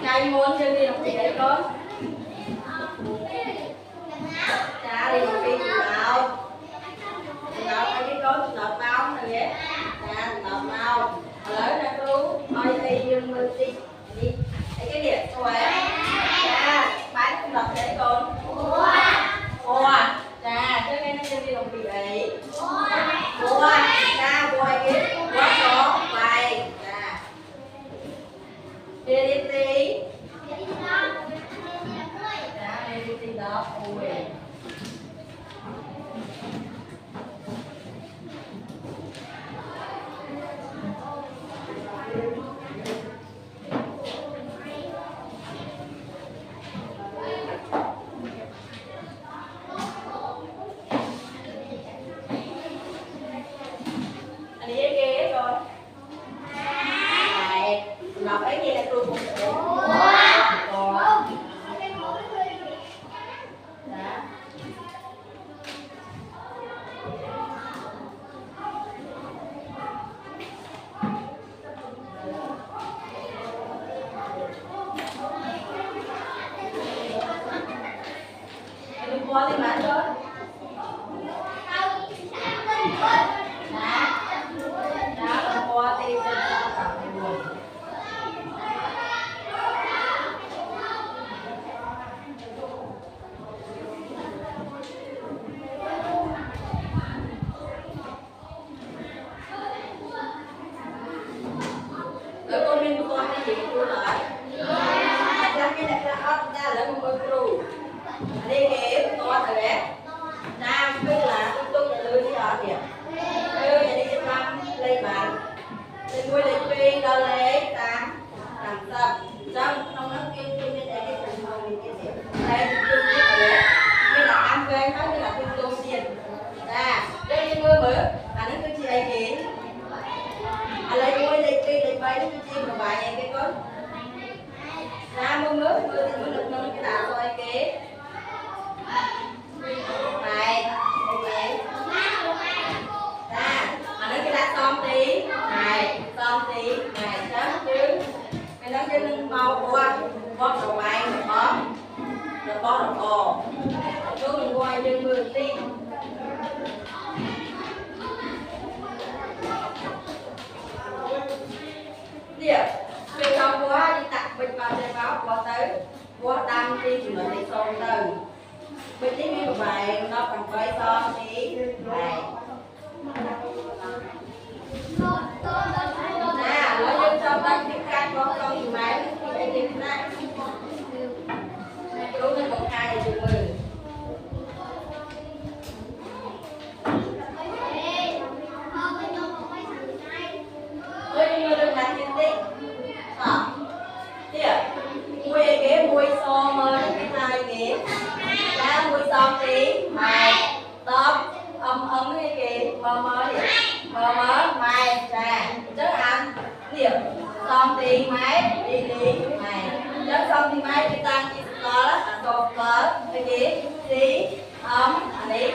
Trai muốn chơi gì đồng gì đấy con? Cha đi học đi nào. Nào ai biết con nộp bao này vậy? Cha nộp bao. Lớn ra cô. Ôi đi dương mình đi. Đi. Cái điện khỏe. Cha bán cũng nộp đấy con. Ủa. Cha chơi cái nó chơi gì đồng gì đấy? Ủa. Cha ủa ai biết? Quá có bài. Cha. Đi đi tí. Đi đi đó. Ôi. Ngọc ấy gì là tôi cũng qua đi bạn thôi. Đã qua đi Hãy nước được nâng cái đảo rồi kì này cái gì mà nó cái đá xong tí này chấm chứ cái nó cái lưng mau qua bóp đầu bay bóp rồi bóp đầu bò cứ mình quay chân mưa tí điệp vì không quá đi tặng bình vào trên báo qua tới qua đăng đi thì nó đi xong từ bên tí như vậy nó còn quay son tí này nè nó dân trong đất tiếng canh con gì máy cái tiếng này đúng là một hai thì chừng mười đừng đặt tiền tích mùi cái mùi xô mơ cái này kìa ra mùi xô tí mày tóm ấm cái kìa mơ đi mơ mày ra chứ ăn điểm xong tí máy đi mày chứ xong tí máy đi tăng chỉ có đó cột cỡ cái kìa tí ấm đi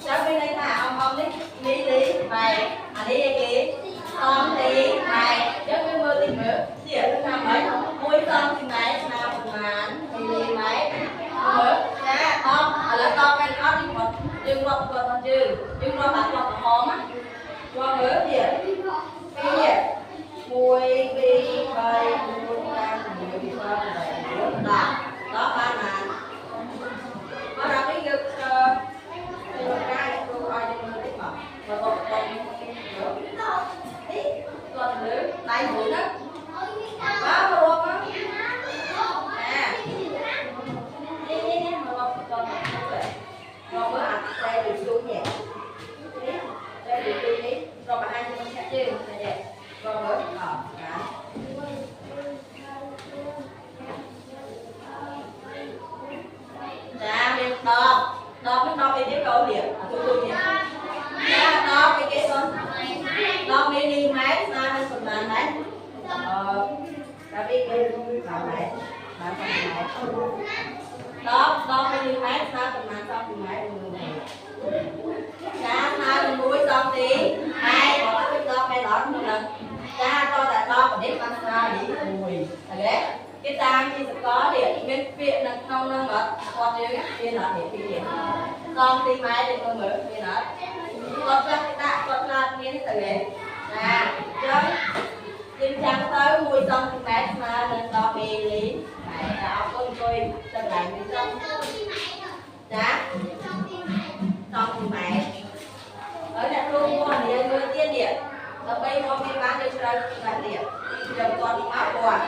chắc bên đây thả ông đi mày đi kìa xong tí mày chứ cái mơ tình nữa điểm nó nằm ấy môi xong thì máy nào một màn đi máy mở ra không là to cái nó đi một chừng một còn chừng nó bắt một hóm á qua mở điểm cái gì mùi đi bay mùi ra mùi đi qua đó ba màn có ra cái ngực cái tôi ai đi mua tiếp mà còn còn nữa tay mũi đó quá mà luôn á đi mà còn bữa ăn đây được xuống nhẹ đây được xuống đi rồi bà ăn cho mình chứ này vậy còn bữa mình đo cái tiếp câu điểm tôi nhỉ đo cái con đo cái đi máy ra lên phần màn đấy đã biết cái vào này vào phần này đo cái đi máy ra phần màn xong phần máy ra hai mình mũi xong tí hai còn cái đo cái đó một lần ra to là đo và đến con ra đi mùi cái tang thì có điện bên viện là không nâng ở còn như cái là để cái điện xong tí máy để tôi mở cái đó còn là nghe từ đấy chứ nhưng chẳng tới 10 cm mà nên đo bì lý phải đo con tôi cho lại đi xong đã xong thì mẹ ở đặt luôn mua thì người tiên điện ở đây có cái bán được ra đặt điện rồi còn áo quần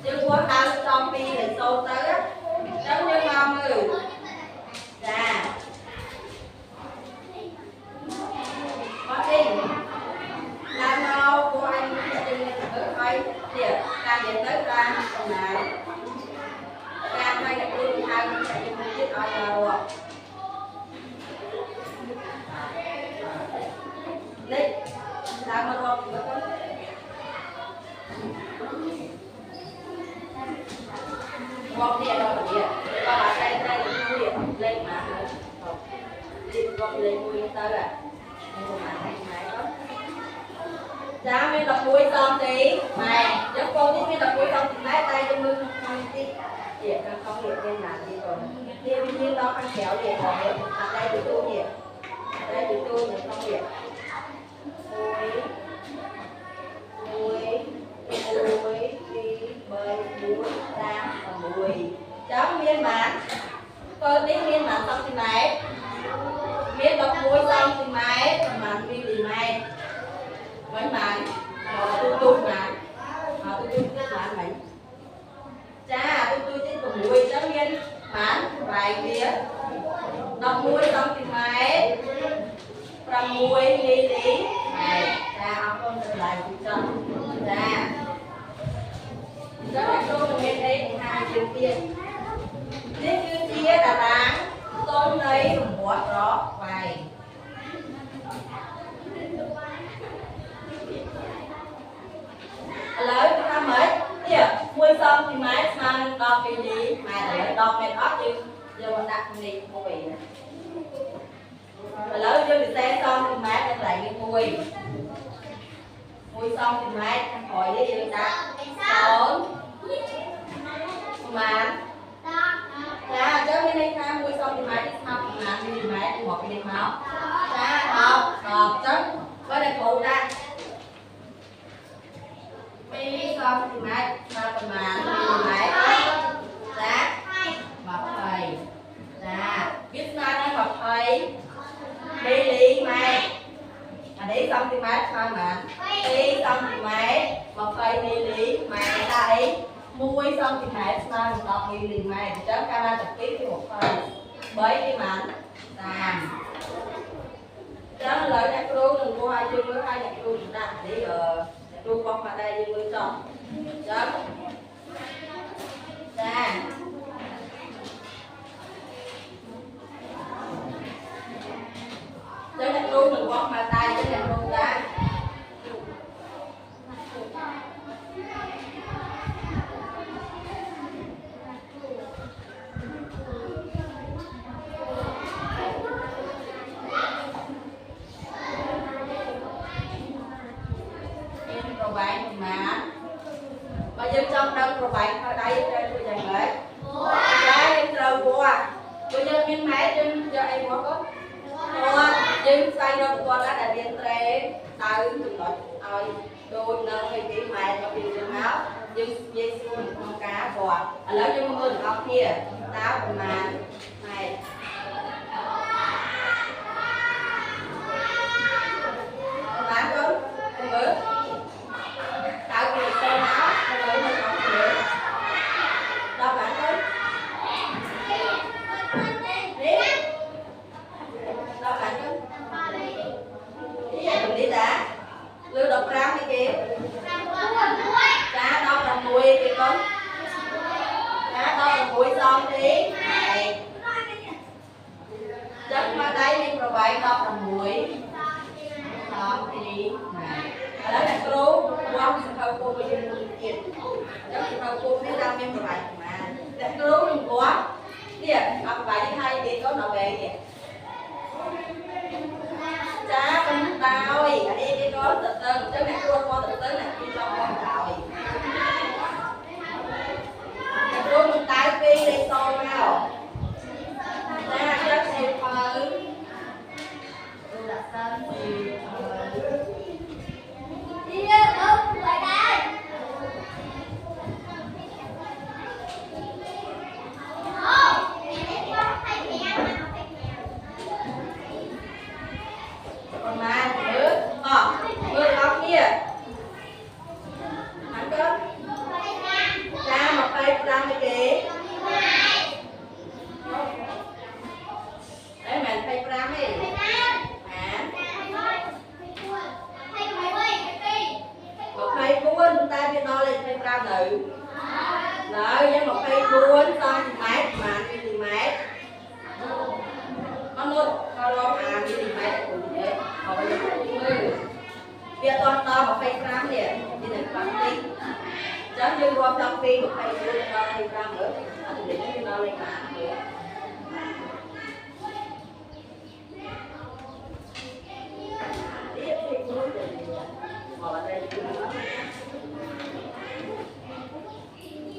chứ có tao xong bì để sâu tới á giống như ngon dạ có đi làm đâu của anh ở đây điện càng điện tới ra còn lại càng hay là tôi hai mình sẽ dùng chiếc ở đầu đi làm mà rồi một điện rồi điện và bà đây điện lên mà điện gom lên nguyên tới à giá mình đọc mũi xong tí mày nếu cô thích mình đọc mũi xong thì lái tay cho mương không tí điện không điện bên nào đi rồi điện như đó ăn kéo điện rồi ở đây tụi tôi điện ở đây tụi tôi điện không điện mũi đi bơi mũi ra và mũi chấm miên bản tôi tính miên bản xong thì mày miên đọc mũi xong thì mày còn bản miên thì mày mấy bạn tôi mà tôi biết bạn mình cha tôi thích cùng mũi chấm miên bản vài kia đọc mũi xong thì mày ra mũi đi mày cha học con được lại cho cha rất là tôi mình đây hai triệu tiền nếu như chia là bán tôm lấy một đó vài lớn cm mang 10 mm mà đo mét ớt chứ giờ mình đặt đi mua vị nè rồi lớn vô thì xe cm nó lại như mùi cm hồi đi vô đặt 4 mà dạ chứ bên đây ta 10 cm đi học mà mm một cái máu dạ học chứ có đây phụ ra mi cm mà phần mà dạ bọc thầy dạ biết ra nó bọc thầy đi liền mày mà để cm thôi mà đi cm bọc thầy đi liền mày đây 10 cm mà một đọc đi liền mày chớ camera trực tiếp cho một thầy bởi cái mạnh làm chớ lợi đặt luôn đừng có hai chân với hai đặt luôn chúng ta để luôn bọc vào đây với chồng chớ ra chớ đặt luôn đừng bọc vào tay chớ đặt luôn ra bạn mà bây giờ trong đâu rồi bạn ở đây trên tôi dành lại đây rồi qua bây giờ miếng máy trên cho em có nhưng sai đâu qua đã đại biên tre ta ứng từng loại đôi nâng hay cái máy có biểu tượng áo nhưng dây xuân con cá bò lỡ cho mọi người học kia táo mà này bán không không bớt tạo cái sơn áo rồi mình học được đâu bạn ơi đi đâu bạn ơi đi vậy mình đi đã lưu đọc ram đi kìa cá đâu là mùi kìa con cá đâu là mùi xong đi này chất mà đây đi rồi bạn đâu là mùi xong đi này ở đó là cô qua sự thâu cô bây giờ mình kiện cho sự thâu cô biết ra em bài mà để cô đừng quá kìa học bài thứ hai thì có nào về kìa cha con tao đi cái có tự tân chứ này con tự tân này đi cho con tao cô mình tay phi đi soi nào cha chắc siêu phơi tôi đặt tên siêu còn mà nước mưa khóc kia ăn cơm ra một cây ra mấy kì đấy mình cây ra đi một cây cuốn ta biết đo lên cây ra nữ rồi với một cây cuốn xong mát mà đi mát nó luôn nó lo đi mát cũng thế họ bây giờ việc toàn to một cây gram nè đi đến bằng đi chẳng như qua trong phi một cây cuốn to cây gram nữa anh để nó lên cả nữa ở đây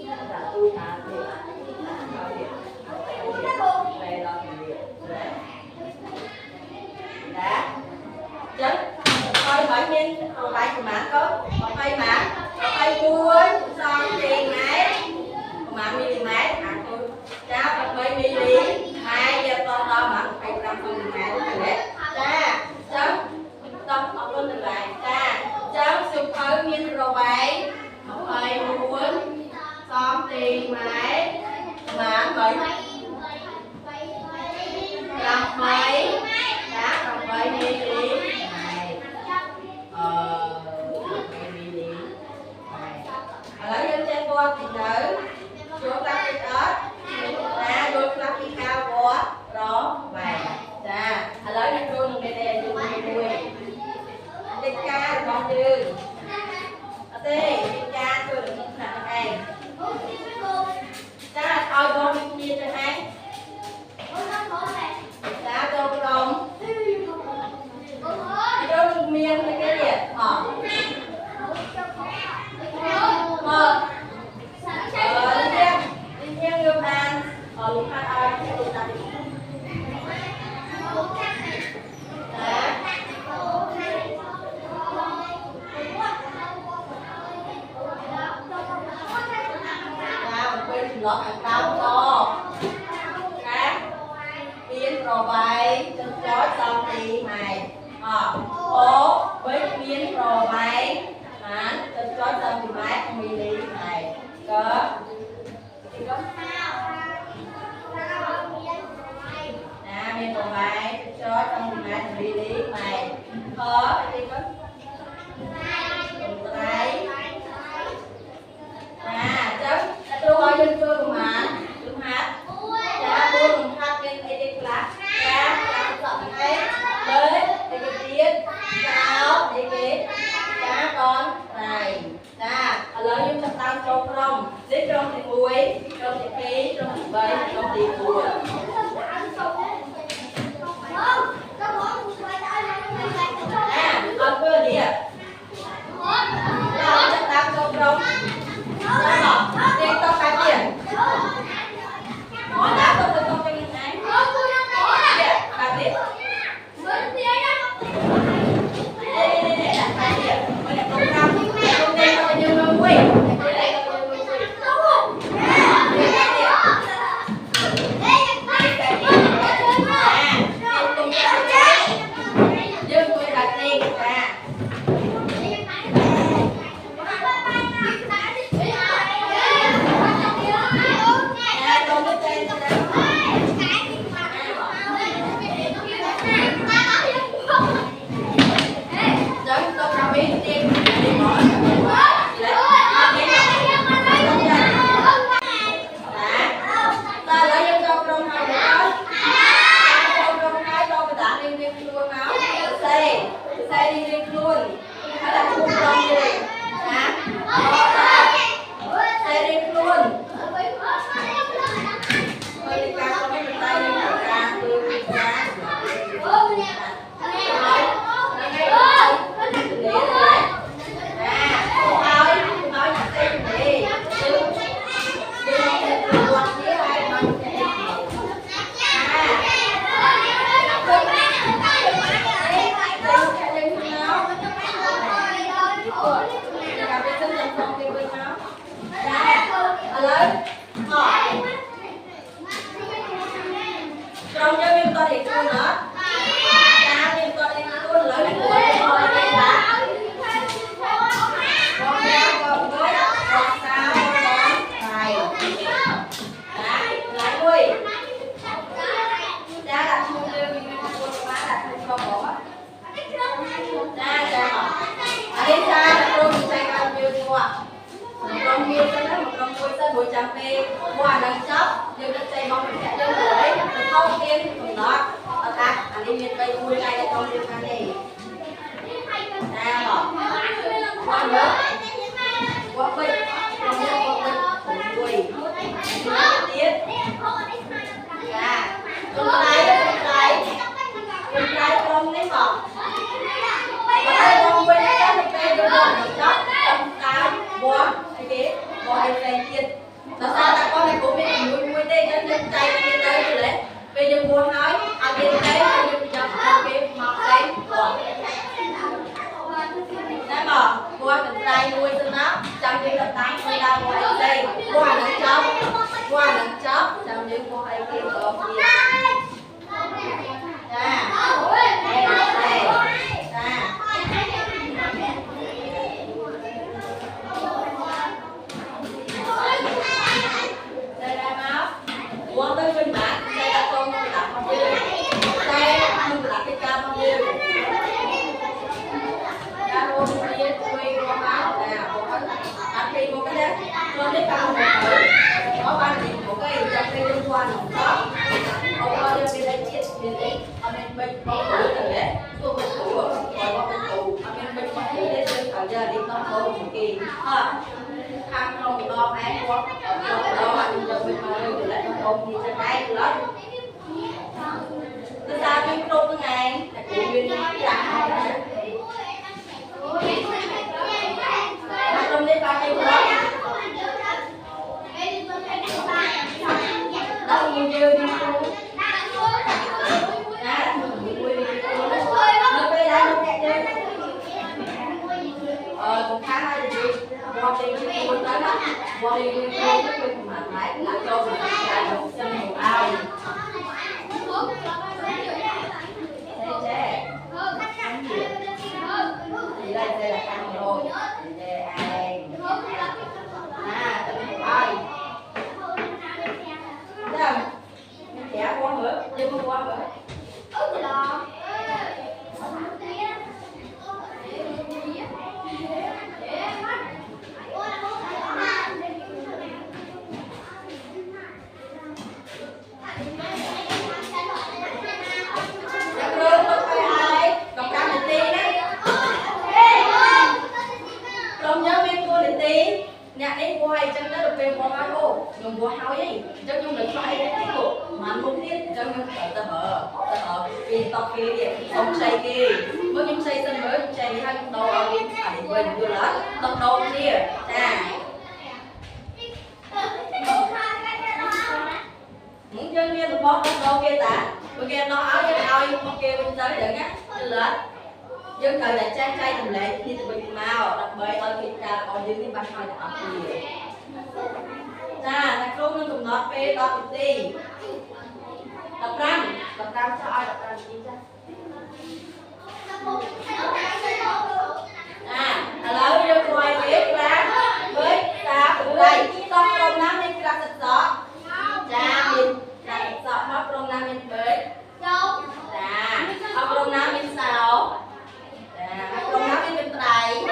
là tôi làm thì đây là đã chứ thôi hỏi nhìn một bài của bạn có một cây cuốn xong thì máy mà mini máy ăn tôi cha một cây mini hai giờ to mà một cây trăm con mẹ tôi đấy cha chấm tâm học lên được lại cha chấm sụp hơi nhìn rồi vậy một cây cuốn xong thì máy mà vậy làm mấy đã làm mấy đi này mini này lấy lên trên qua thì nữ vô ta cái tết ra vô ta cái cao quá đó vậy cha lấy lên luôn đây đây dùng nuôi đi ca con chứ tê đi ca tôi đừng làm em lọt hàng cao to khác biến pro bay chân chói xong thì mày cố với biến pro bay mà chân chói xong thì mày không bị lý mày cỡ biến pro bay chân chói xong thì mày không bị lý mày khó thì có đấy chắc tôi hỏi dân cư mà chúng hát cha buồn hát bên đây đi là cha làm giọng ấy tới thì cái tiếng sao thì cái cha con này lớn chúng ta tăng trong rong đến trong thì muối trong thì khí trong thì bấy trong thì bùa con cơ đi à chúng ta tăng trong rong tiền tao cái tiền món đá tôi không cho những này cái tiền đây là cái tiền bây giờ tôi không tiền tôi như người quỷ trong cho mình con thì con nữa mình con thì con lớn của con đây là con đeo con với con sao con này lại nuôi cha đặt mua đưa mình con má đặt con bỏ cha ở đây cha là con chạy con nhiều qua con nhiều cho nó một con nuôi sẽ buổi chăm phê qua đằng chóp nhưng nó chạy bóng mình chạy lên rồi không tiên cùng đó ta anh đi miền tây vui này để con đi ăn đi bỏ con nữa quá bịch con nhớ con bịch vui tiết con trai con lấy bỏ con vui nó cho mình về được rồi chót con táo bó cái bó đi về tiền tại sao là con này cũng biết vui đây cho nên trai kia đây rồi đấy bây giờ muốn nói ở bên đây bây giờ chọn cái mọc đây đấy mà qua cần tay nuôi cho nó trong những cái tay nuôi ra ngoài đây qua đằng chóp trong những cái kia còn kia đây là máu uống tới bên bạn đây là con đặt bao nhiêu đây không đặt cái ca bao nhiêu ra luôn kia quay con máu nè đặt khi một cái đấy con lấy cao một thử có ban điểm một cái trong cái liên quan không có không có bên đây chết bên đây ở bên bên có tuổi rồi đấy tôi bên tuổi rồi có bên tù ở bên bên có tuổi đấy tôi còn giờ đi con thôi một kỳ ăn không lo ăn quá lo ăn cho mình mà rồi lại không gì trên đây nữa tôi ra bên trung ngày của bên làm trong đây bao nhiêu đó đâu nhiều chưa đi trung một tháng hai thì con đi con tới đó qua đi lên cô nó quên mà lại là cho mình lại một chân một ao thế thì đây là ăn rồi đây ai ai đây trẻ qua bữa nhưng mà qua bữa nè đi quay chân nó được về qua mai ô dùng qua hao ấy chân dùng được xoay đấy cô mà không biết chân dùng ta hở vì tao kia đi sống say kia mới những say sân mới chạy hai đầu đi phải quên vừa lớn tao đầu kia những chân kia tao bóp đầu kia ta bữa kia nó áo với áo nhưng con kia bên tới được nhá lớn dân thời là trang trai thầm lệ như tụi mình màu đặc biệt ở kiểm tra còn những cái văn hóa học gì ta luôn nên tụi nó phê đọc đi đọc răng cho ai đọc răng gì chứ lâu giờ ngoài biết ra với ta cũng đây xong trong năm đi ra sạch sọ cha mình ra sạch sọ mất trong năm mình bế trong năm mình sao trong năm mình tay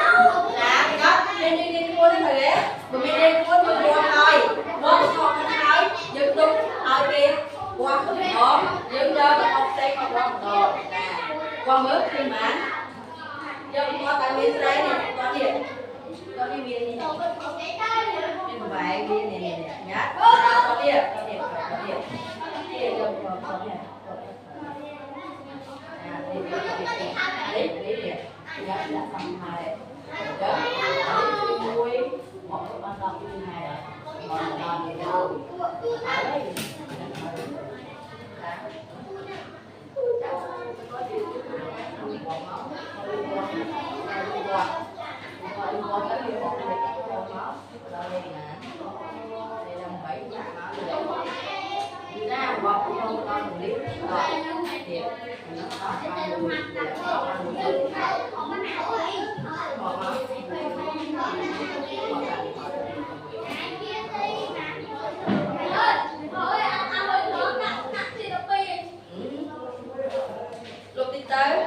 có đi mua đến thời đấy mình đi mua thôi dừng tung ở kia qua không đó dừng cho nó học đây qua đồ qua mới khi mà dừng qua tại miền tây này có đi miền này miền vải miền này nhá có đi kia dừng qua có này đi dạ xong hai đó vui một cái ban đầu như này còn làm gì đâu lúc đi tới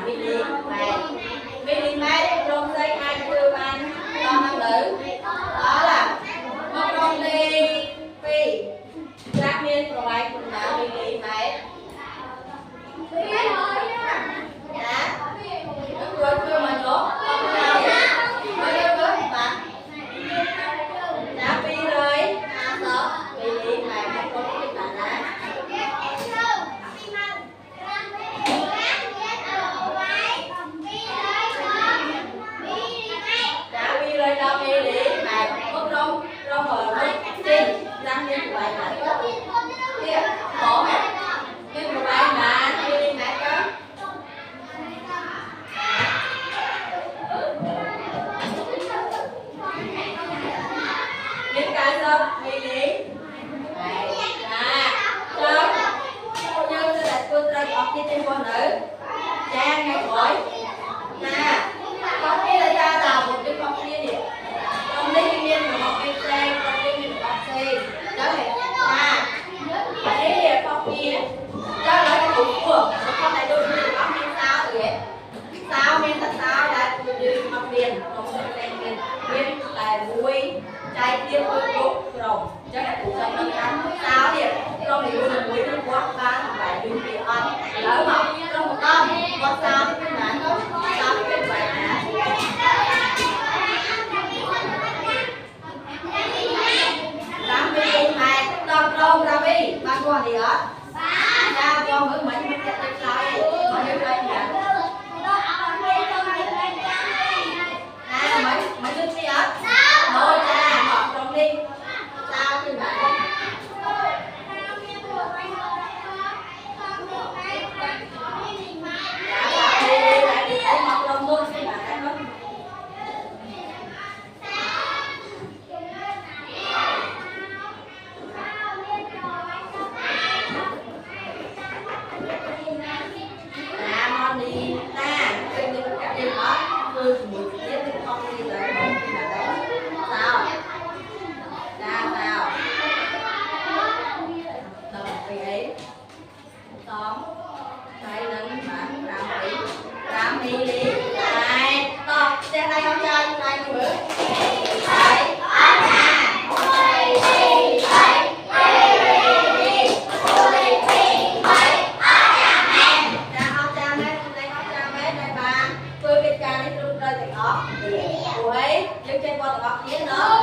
mm trong giấy ai chưa ban con nam nữ đó là một con đi phi giác miên của bài cũng là mm dạ rồi chưa mà nhớ không nào mới nhớ với bạn đã phi rồi đó mm một con cái bạn đã rồi đâu đi đi này có rong mở trên răng lên của bài này kia khổ mẹ cái của bài mà đi đi mẹ cơ những cái sao đi đi này cho cô nhân tôi đặt cô tra học đi trên con nữ trang ngay khỏi nè con kia là ra đào một cái con kia đi con đi miên một học bên xe con đi miên một học xe đó là thế con kia đó là cái cục của con này đôi khi con miên sao rồi vậy sao miên là sao là như học miên không có tên miên là vui trái tim tôi cục rồi chắc là cũng trong năm tháng sao đi con thì vui là vui nó quá ba phải đừng bị ăn lỡ học trong một con sao thì cái bạn đó sao thì cái bạn Rong ra đi, ba con gì đó? Ba con mới mấy cái sai, bao nhiêu đây nhỉ? Mấy đứa gì hết? Thôi cha, học rong đi. Sao thì bạn? Đi học rong luôn các bạn đó. Ủa ấy, đứng trên con tụi bác kia nữa.